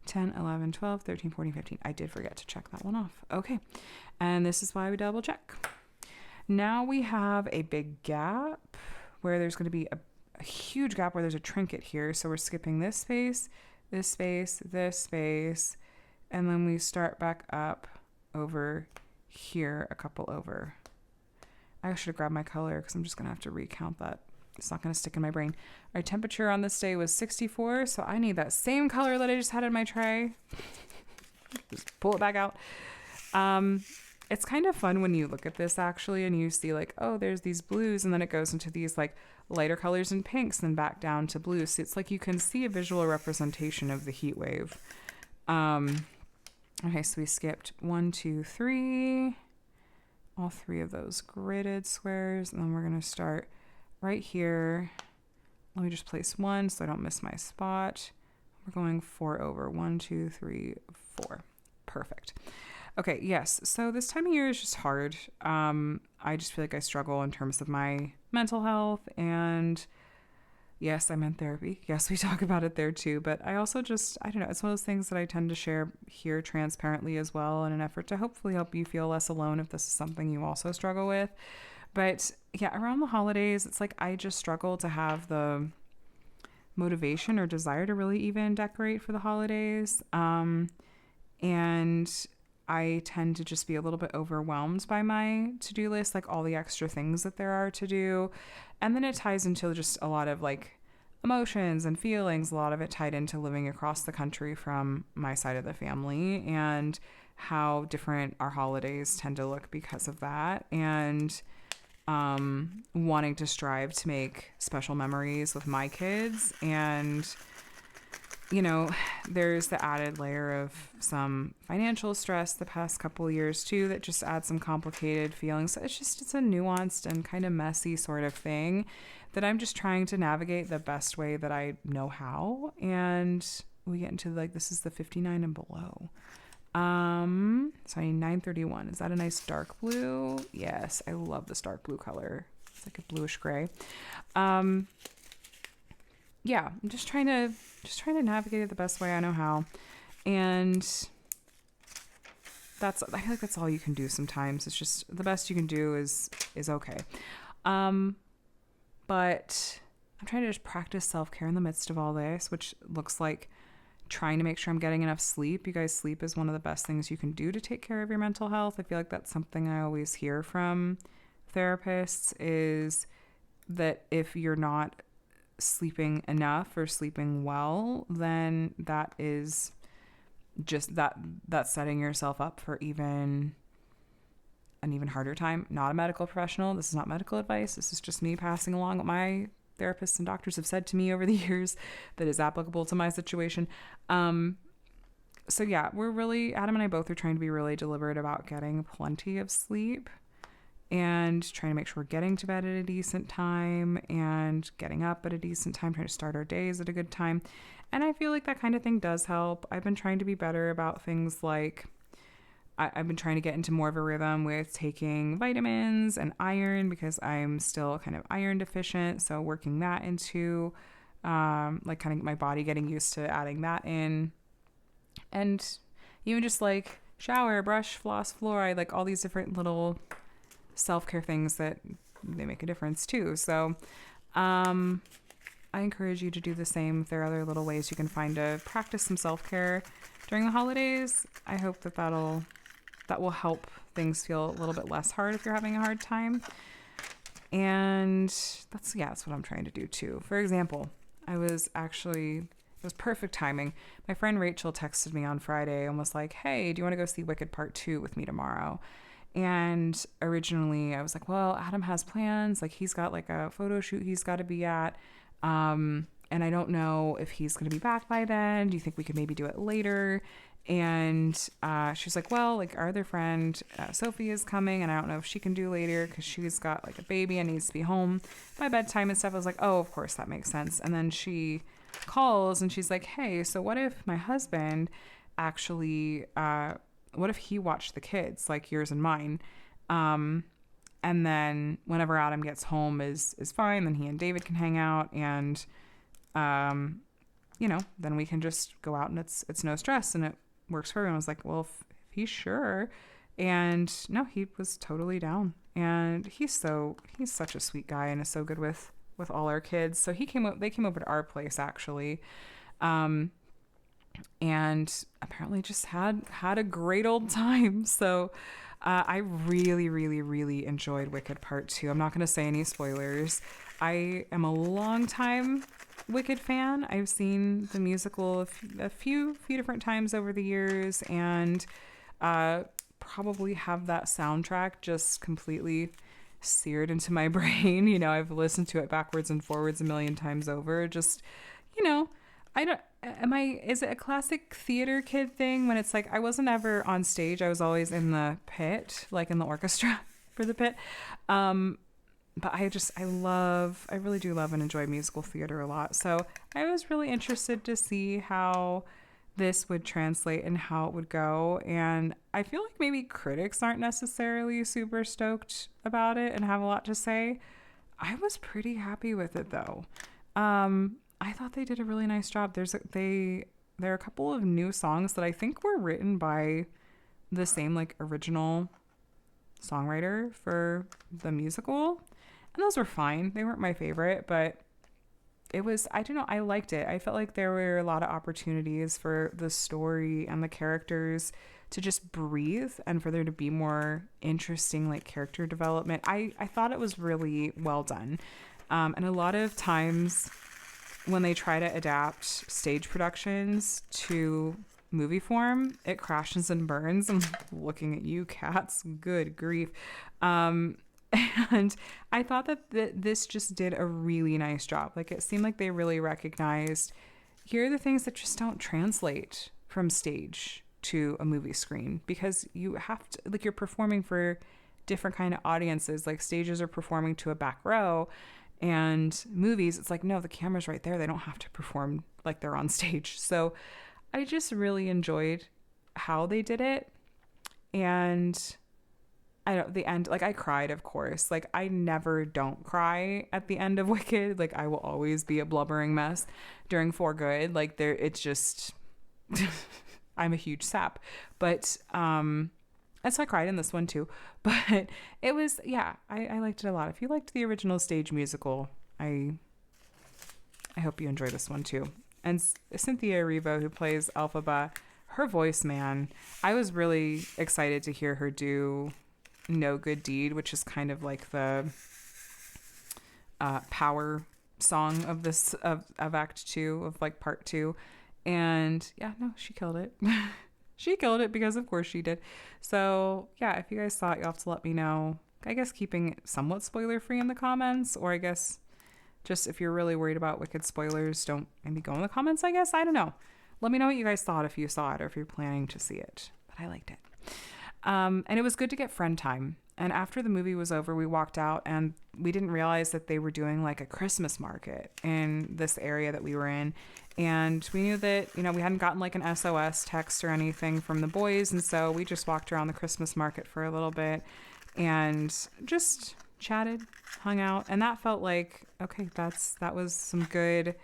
S1: 10, 11, 12, 13, 14, 15. I did forget to check that one off. Okay. And this is why we double check. Now we have a big gap where there's going to be a huge gap where there's a trinket here. So we're skipping this space, this space, this space, and then we start back up over here, a couple over. I should have grabbed my color because I'm just going to have to recount that. It's not going to stick in my brain. Our temperature on this day was 64, so I need that same color that I just had in my tray. Just pull it back out. it's kind of fun when you look at this actually and you see like, oh, there's these blues, and then it goes into these like lighter colors and pinks, then back down to blues. So it's like you can see a visual representation of the heat wave. Okay, so we skipped 1, 2, 3, all 3 of those gridded squares, and then we're going to start right here. Let me just place 1 so I don't miss my spot. We're going 4 over. 1, 2, 3, 4. Perfect. Okay, yes. So this time of year is just hard. I just feel like I struggle in terms of my mental health, and yes, I'm in therapy. Yes, we talk about it there too, but I also just, I don't know, it's one of those things that I tend to share here transparently as well in an effort to hopefully help you feel less alone if this is something you also struggle with. But yeah, around the holidays, it's like I just struggle to have the motivation or desire to really even decorate for the holidays. And I tend to just be a little bit overwhelmed by my to-do list, like all the extra things that there are to do. And then it ties into just a lot of like emotions and feelings, a lot of it tied into living across the country from my side of the family and how different our holidays tend to look because of that. And wanting to strive to make special memories with my kids. And you know, there's the added layer of some financial stress the past couple of years too that just adds some complicated feelings. So it's a nuanced and kind of messy sort of thing that I'm just trying to navigate the best way that I know how. And we get into like, this is the 59 and below. So I need 931. Is that a nice dark blue? Yes, I love this dark blue color. It's like a bluish gray. Yeah, I'm just trying to navigate it the best way I know how. And I feel like that's all you can do sometimes. It's just the best you can do is okay. But I'm trying to just practice self-care in the midst of all this, which looks like trying to make sure I'm getting enough sleep. You guys, sleep is one of the best things you can do to take care of your mental health. I feel like that's something I always hear from therapists, is that if you're not sleeping enough or sleeping well, then that is just that's setting yourself up for an even harder time. Not a medical professional. This is not medical advice. This is just me passing along what my therapists and doctors have said to me over the years that is applicable to my situation. So yeah, Adam and I both are trying to be really deliberate about getting plenty of sleep and trying to make sure we're getting to bed at a decent time and getting up at a decent time, trying to start our days at a good time. And I feel like that kind of thing does help. I've been trying to be better about things like I've been trying to get into more of a rhythm with taking vitamins and iron because I'm still kind of iron deficient. So working that into like kind of my body getting used to adding that in. And even just like shower, brush, floss, fluoride, like all these different little self-care things that they make a difference too. So I encourage you to do the same. If there are other little ways you can find to practice some self-care during the holidays, I hope that will help things feel a little bit less hard if you're having a hard time. And that's what I'm trying to do too. For example, it was perfect timing. My friend Rachel texted me on Friday and was like, hey, do you want to go see Wicked Part 2 with me tomorrow? And originally I was like, well, Adam has plans. Like he's got like a photo shoot he's got to be at. And I don't know if he's going to be back by then. Do you think we could maybe do it later? And she's like, well, like our other friend, Sophie is coming, and I don't know if she can do later because she's got like a baby and needs to be home by bedtime and stuff. I was like, oh, of course, that makes sense. And then she calls and she's like, hey, so what if my husband actually, what if he watched the kids like yours and mine? And then whenever Adam gets home is fine, then he and David can hang out, and then we can just go out and it's no stress and it works for everyone. I was like, well, if he's sure. And no, he was totally down, and he's such a sweet guy and is so good with all our kids. So they came over to our place actually. And apparently just had a great old time. So I really, really, really enjoyed Wicked Part 2. I'm not going to say any spoilers. I am a long time Wicked fan. I've seen the musical a few different times over the years, and probably have that soundtrack just completely seared into my brain. You know, I've listened to it backwards and forwards a million times over. Just, you know, I don't, is it a classic theater kid thing when it's like, I wasn't ever on stage. I was always in the pit, like in the orchestra for the pit. But I really do love and enjoy musical theater a lot. So I was really interested to see how this would translate and how it would go. And I feel like maybe critics aren't necessarily super stoked about it and have a lot to say. I was pretty happy with it though. I thought they did a really nice job. There are a couple of new songs that I think were written by the same like original songwriter for the musical. And those were fine. They weren't my favorite, but I don't know, I liked it. I felt like there were a lot of opportunities for the story and the characters to just breathe and for there to be more interesting like character development. I thought it was really well done. And a lot of times when they try to adapt stage productions to movie form, it crashes and burns. I'm looking at you, cats. Good grief. And I thought that this just did a really nice job. Like it seemed like they really recognized, here are the things that just don't translate from stage to a movie screen, because you have to, like, you're performing for different kind of audiences. Like stages are performing to a back row, and movies, it's like, no, the camera's right there. They don't have to perform like they're on stage. So I just really enjoyed how they did it. And the end, like I cried, of course. Like I never don't cry at the end of Wicked. Like I will always be a blubbering mess during For Good. Like it's just, I'm a huge sap. But, and so I cried in this one too. But it was, yeah, I liked it a lot. If you liked the original stage musical, I hope you enjoy this one too. And Cynthia Erivo, who plays Elphaba, her voice, man, I was really excited to hear her do No Good Deed, which is kind of like the power song of this of Act 2, of like Part 2. And yeah, no, she killed it. She killed it, because of course she did. So yeah, if you guys saw it, you'll have to let me know. I guess keeping it somewhat spoiler free in the comments, or I guess just if you're really worried about Wicked spoilers, don't maybe go in the comments, I guess. I don't know. Let me know what you guys thought if you saw it or if you're planning to see it. But I liked it. And it was good to get friend time. And after the movie was over, we walked out and we didn't realize that they were doing like a Christmas market in this area that we were in. And we knew that, you know, we hadn't gotten like an SOS text or anything from the boys. And so we just walked around the Christmas market for a little bit and just chatted, hung out. And that felt like, okay, that was some good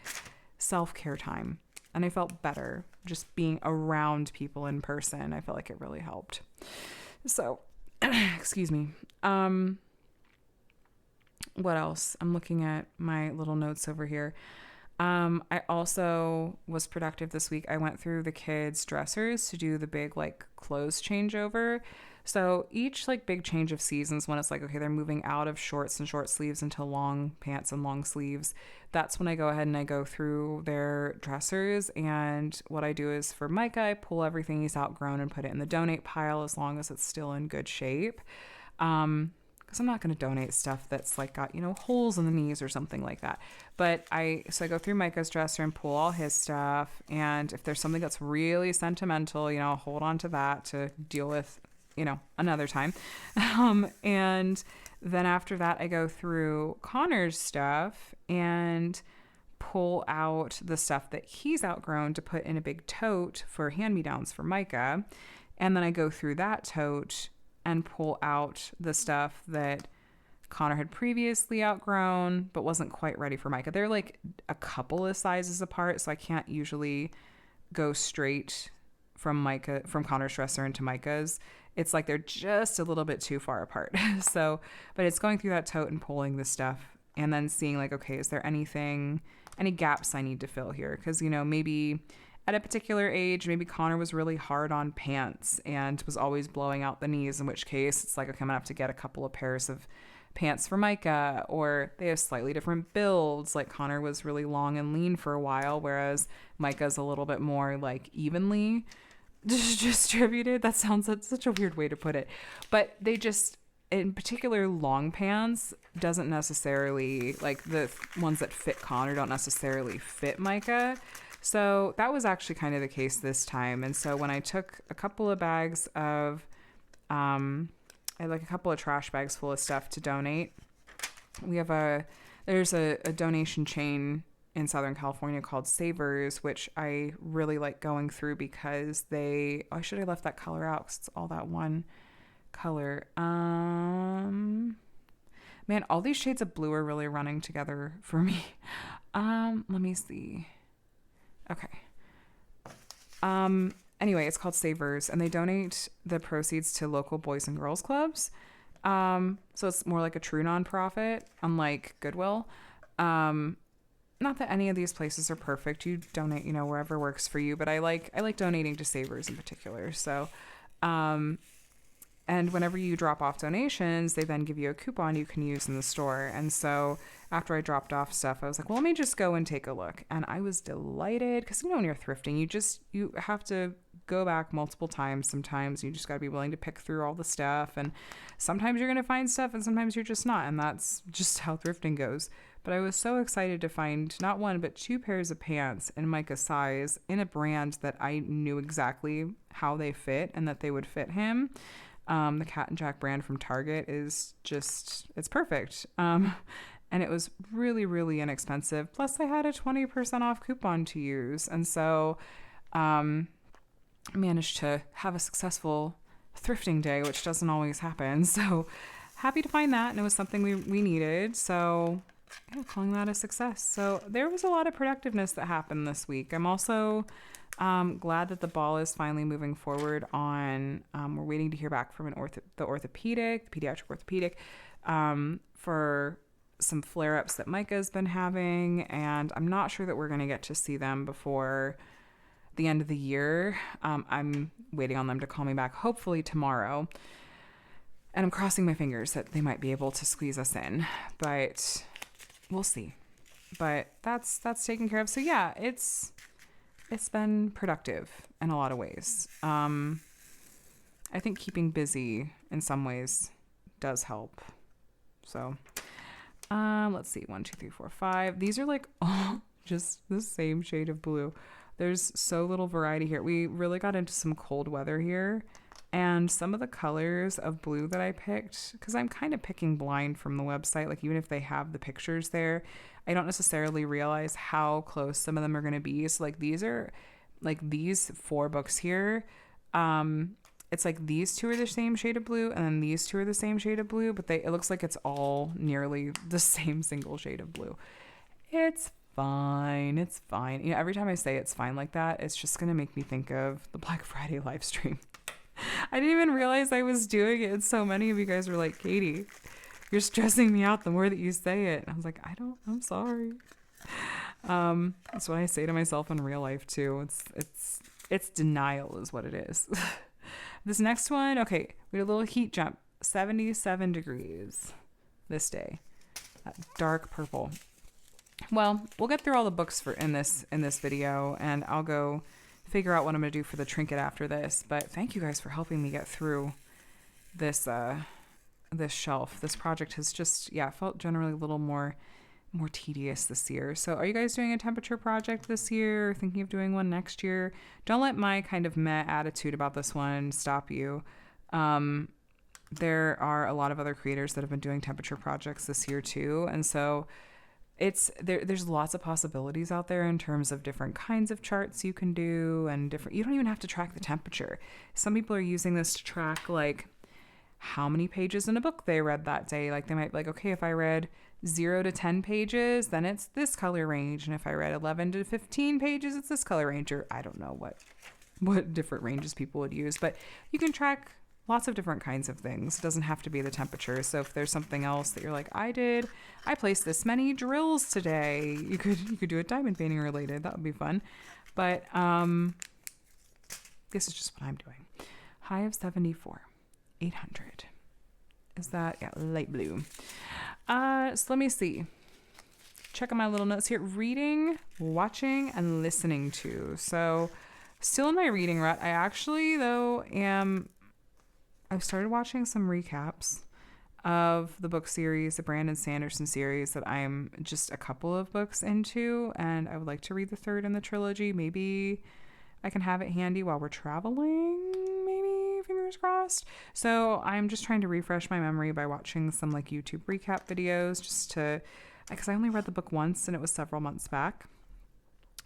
S1: self-care time. And I felt better just being around people in person. I felt like it really helped. So, excuse me. What else? I'm looking at my little notes over here. I also was productive this week. I went through the kids' dressers to do the big like clothes changeover. So each like big change of seasons, when it's like, okay, they're moving out of shorts and short sleeves into long pants and long sleeves, that's when I go ahead and I go through their dressers. And what I do is for Micah, I pull everything he's outgrown and put it in the donate pile as long as it's still in good shape. Because I'm not going to donate stuff that's like got, you know, holes in the knees or something like that. But I go through Micah's dresser and pull all his stuff. And if there's something that's really sentimental, you know, I'll hold on to that to deal with, you know, another time. And then after that, I go through Connor's stuff and pull out the stuff that he's outgrown to put in a big tote for hand-me-downs for Micah. And then I go through that tote and pull out the stuff that Connor had previously outgrown but wasn't quite ready for Micah. They're like a couple of sizes apart, so I can't usually go straight from Connor's dresser into Micah's. It's like they're just a little bit too far apart. So, but it's going through that tote and pulling the stuff and then seeing like, okay, is there any gaps I need to fill here? Because, you know, maybe at a particular age, maybe Connor was really hard on pants and was always blowing out the knees, in which case it's like, okay, I'm gonna have to get a couple of pairs of pants for Micah. Or they have slightly different builds. Like Connor was really long and lean for a while, whereas Micah's a little bit more like evenly distributed. That sounds like such a weird way to put it. But they just, in particular, long pants doesn't necessarily, like the ones that fit Connor don't necessarily fit Micah. So that was actually kind of the case this time. And so when I took a couple of bags of, I had like a couple of trash bags full of stuff to donate. There's a donation chain in Southern California called Savers, which I really like going through because I should have left that color out because it's all that one color. Man, all these shades of blue are really running together for me. Let me see. Okay. Anyway, it's called Savers, and they donate the proceeds to local boys and girls clubs. So it's more like a true nonprofit, unlike Goodwill. Not that any of these places are perfect. You donate, wherever works for you. But I like donating to Savers in particular. So, and whenever you drop off donations, they then give you a coupon you can use in the store. And so after I dropped off stuff, I was like, well, let me just go and take a look. And I was delighted because, when you're thrifting, you have to go back multiple times. Sometimes you just got to be willing to pick through all the stuff. And sometimes you're going to find stuff and sometimes you're just not. And that's just how thrifting goes. But I was so excited to find not one, but 2 pairs of pants in Micah's size in a brand that I knew exactly how they fit and that they would fit him. The Cat and Jack brand from Target is it's perfect. And it was really, really inexpensive. Plus I had a 20% off coupon to use. And so, I managed to have a successful thrifting day, which doesn't always happen. So happy to find that. And it was something we needed. So calling that a success. So there was a lot of productiveness that happened this week. I'm also glad that the ball is finally moving forward on, we're waiting to hear back from the pediatric orthopedic, for some flare-ups that Micah's been having. And I'm not sure that we're going to get to see them before the end of the year. I'm waiting on them to call me back, hopefully tomorrow. And I'm crossing my fingers that they might be able to squeeze us in, but we'll see. But that's taken care of. So yeah, it's been productive in a lot of ways. I think keeping busy in some ways does help. So let's see, 1, 2, 3, 4, 5. These are like all just the same shade of blue. There's so little variety here. We really got into some cold weather here. And some of the colors of blue that I picked, because I'm kind of picking blind from the website, like even if they have the pictures there, I don't necessarily realize how close some of them are going to be. So like these 4 books here, it's like these 2 are the same shade of blue and then these 2 are the same shade of blue, but it looks like it's all nearly the same single shade of blue. It's fine. It's fine. Every time I say it's fine like that, it's just going to make me think of the Black Friday live stream. I didn't even realize I was doing it. And so many of you guys were like, Katie, you're stressing me out the more that you say it. And I was like, I'm sorry. That's what I say to myself in real life too. It's denial is what it is. This next one, okay, we had a little heat jump, 77 degrees this day. That dark purple. Well, we'll get through all the books in this video, and I'll go figure out what I'm going to do for the trinket after this. But thank you guys for helping me get through this shelf. This project has just felt generally a little more tedious this year. So are you guys doing a temperature project this year, or thinking of doing one next year? Don't let my kind of meh attitude about this one stop you. There are a lot of other creators that have been doing temperature projects this year too, and so there's lots of possibilities out there in terms of different kinds of charts you can do, and you don't even have to track the temperature. Some people are using this to track like how many pages in a book they read that day. Like they might be like, okay, if I read 0 to 10 pages, then it's this color range, and if I read 11 to 15 pages, it's this color range. Or I don't know what different ranges people would use, but you can track lots of different kinds of things. It doesn't have to be the temperature. So if there's something else that you're like, I placed this many drills today, you could do it diamond painting related. That would be fun. But this is just what I'm doing. High of 74, 800. Is that light blue? So let me see. Check on my little notes here. Reading, watching, and listening to. So Still in my reading rut. I actually, though, I've started watching some recaps of the book series, the Brandon Sanderson series that I'm just a couple of books into, and I would like to read the third in the trilogy. Maybe I can have it handy while we're traveling, maybe, fingers crossed. So I'm just trying to refresh my memory by watching some like YouTube recap videos because I only read the book once and it was several months back.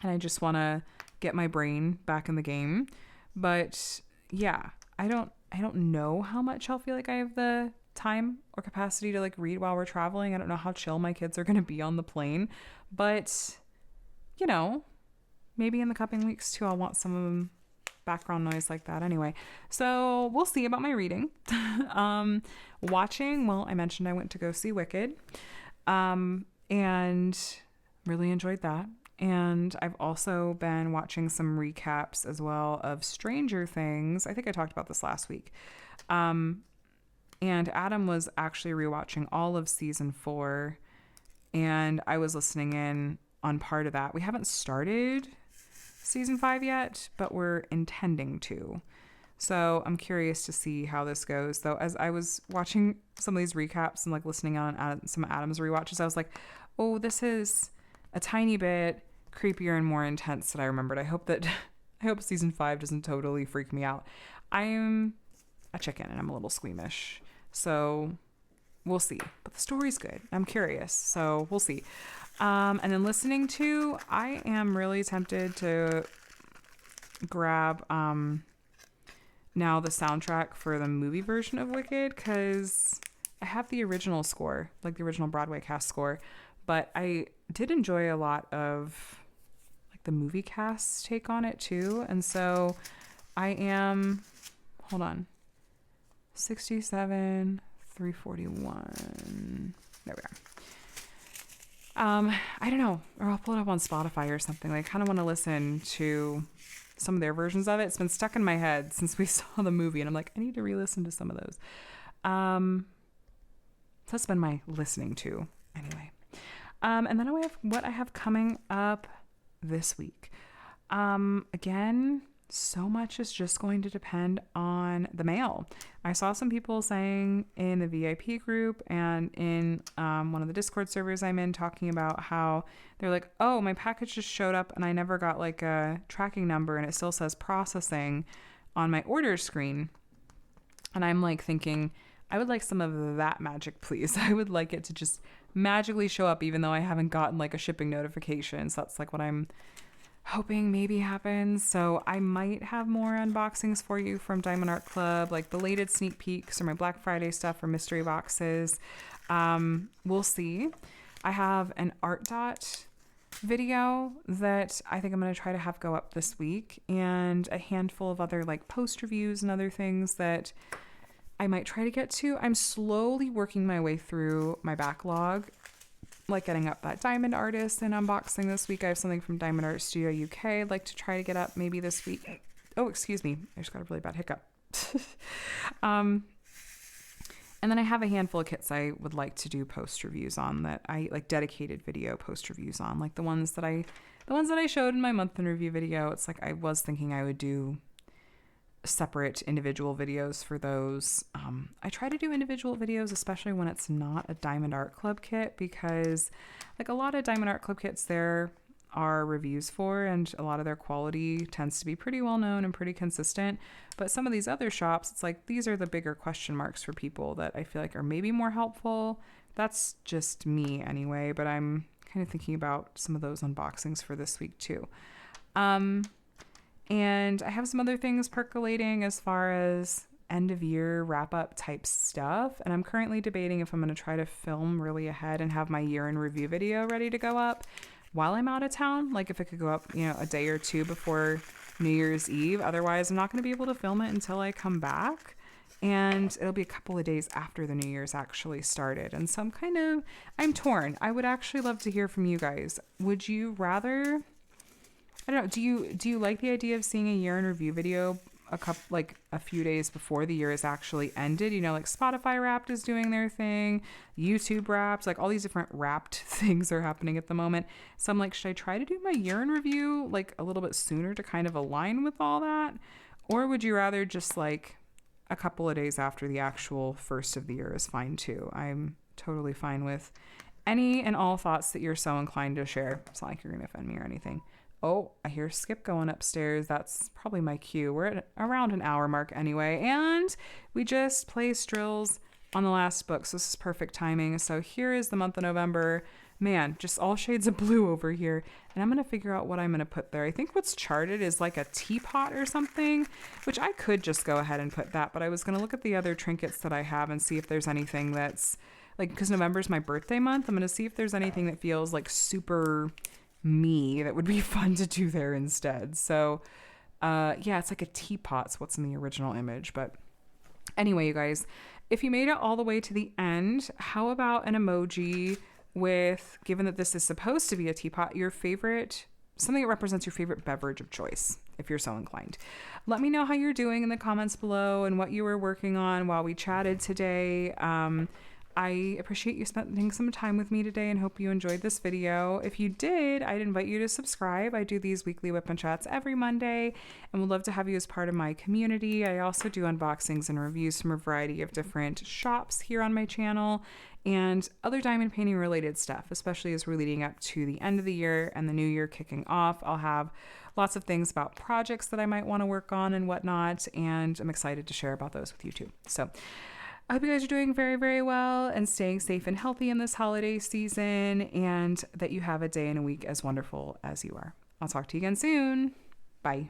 S1: And I just want to get my brain back in the game. But yeah, I don't know how much I'll feel like I have the time or capacity to like read while we're traveling. I don't know how chill my kids are going to be on the plane, but you know, maybe in the coming weeks too, I'll want some background noise like that anyway. So we'll see about my reading. Watching, well, I mentioned I went to go see Wicked, and really enjoyed that. And I've also been watching some recaps as well of Stranger Things. I think I talked about this last week. And Adam was actually rewatching all of season 4, and I was listening in on part of that. We haven't started season 5 yet, but we're intending to. So I'm curious to see how this goes. Though, as I was watching some of these recaps and like listening on some Adam's rewatches, I was like, oh, this is a tiny bit creepier and more intense than I remembered. I hope season 5 doesn't totally freak me out. I'm a chicken and I'm a little squeamish, so we'll see. But the story's good. I'm curious, so we'll see. And then listening to, I am really tempted to grab now the soundtrack for the movie version of Wicked, because I have the original score, like the original Broadway cast score, but I did enjoy a lot of like the movie cast take on it too. And so I am, hold on, 67, 341. There we are. I don't know, or I'll pull it up on Spotify or something. Like, I kind of want to listen to some of their versions of it. It's been stuck in my head since we saw the movie, and I'm like, I need to re-listen to some of those. That's been my listening to anyway. And then what I have coming up this week. Again, so much is just going to depend on the mail. I saw some people saying in the VIP group and in one of the Discord servers I'm in, talking about how they're like, oh, my package just showed up and I never got like a tracking number and it still says processing on my order screen. And I'm like thinking, I would like some of that magic, please. I would like it to just magically show up even though I haven't gotten like a shipping notification. So that's like what I'm hoping maybe happens. So I might have more unboxings for you from Diamond Art Club, like belated sneak peeks or my Black Friday stuff or mystery boxes. We'll see. I have an art dot video that I think I'm going to try to have go up this week, and a handful of other like post reviews and other things that I might try to get to. I'm slowly working my way through my backlog, like getting up that Diamond Artist and unboxing this week. I have something from Diamond Art Studio UK I'd like to try to get up maybe this week. Oh, excuse me. I just got a really bad hiccup. And then I have a handful of kits I would like to do post reviews on, that I like dedicated video post reviews on, like the ones that I showed in my month in review video. It's like I was thinking I would do separate individual videos for those. I try to do individual videos, especially when it's not a Diamond Art Club kit, because like a lot of Diamond Art Club kits there are reviews for, and a lot of their quality tends to be pretty well known and pretty consistent. But some of these other shops, it's like these are the bigger question marks for people that I feel like are maybe more helpful. That's just me anyway, but I'm kind of thinking about some of those unboxings for this week too. And I have some other things percolating as far as end of year wrap up type stuff. And I'm currently debating if I'm going to try to film really ahead and have my year in review video ready to go up while I'm out of town. Like if it could go up, a day or two before New Year's Eve. Otherwise, I'm not going to be able to film it until I come back. And it'll be a couple of days after the New Year's actually started. And so I'm torn. I would actually love to hear from you guys. Would you rather... I don't know. Do you like the idea of seeing a year in review video a few days before the year is actually ended. You know, like Spotify Wrapped is doing their thing, YouTube Wrapped, like all these different Wrapped things are happening at the moment. So I'm like, should I try to do my year in review like a little bit sooner to kind of align with all that? Or would you rather just like a couple of days after the actual first of the year is fine too? I'm totally fine with any and all thoughts that you're so inclined to share. It's not like you're going to offend me or anything. Oh, I hear Skip going upstairs. That's probably my cue. We're at around an hour mark anyway. And we just placed drills on the last book. So this is perfect timing. So here is the month of November. Man, just all shades of blue over here. And I'm going to figure out what I'm going to put there. I think what's charted is like a teapot or something, which I could just go ahead and put that. But I was going to look at the other trinkets that I have and see if there's anything that's like, because November's my birthday month. I'm going to see if there's anything that feels like super me that would be fun to do there instead. So yeah, it's like a teapot's what's in the original image. But anyway, you guys, if you made it all the way to the end, how about an emoji with, given that this is supposed to be a teapot, your favorite, something that represents your favorite beverage of choice, if you're so inclined. Let me know how you're doing in the comments below and what you were working on while we chatted today. I appreciate you spending some time with me today and hope you enjoyed this video. If you did, I'd invite you to subscribe. I do these weekly WIP and Chats every Monday and would love to have you as part of my community. I also do unboxings and reviews from a variety of different shops here on my channel and other diamond painting related stuff, especially as we're leading up to the end of the year and the new year kicking off. I'll have lots of things about projects that I might want to work on and whatnot, and I'm excited to share about those with you too. So I hope you guys are doing very, very well and staying safe and healthy in this holiday season, and that you have a day and a week as wonderful as you are. I'll talk to you again soon. Bye.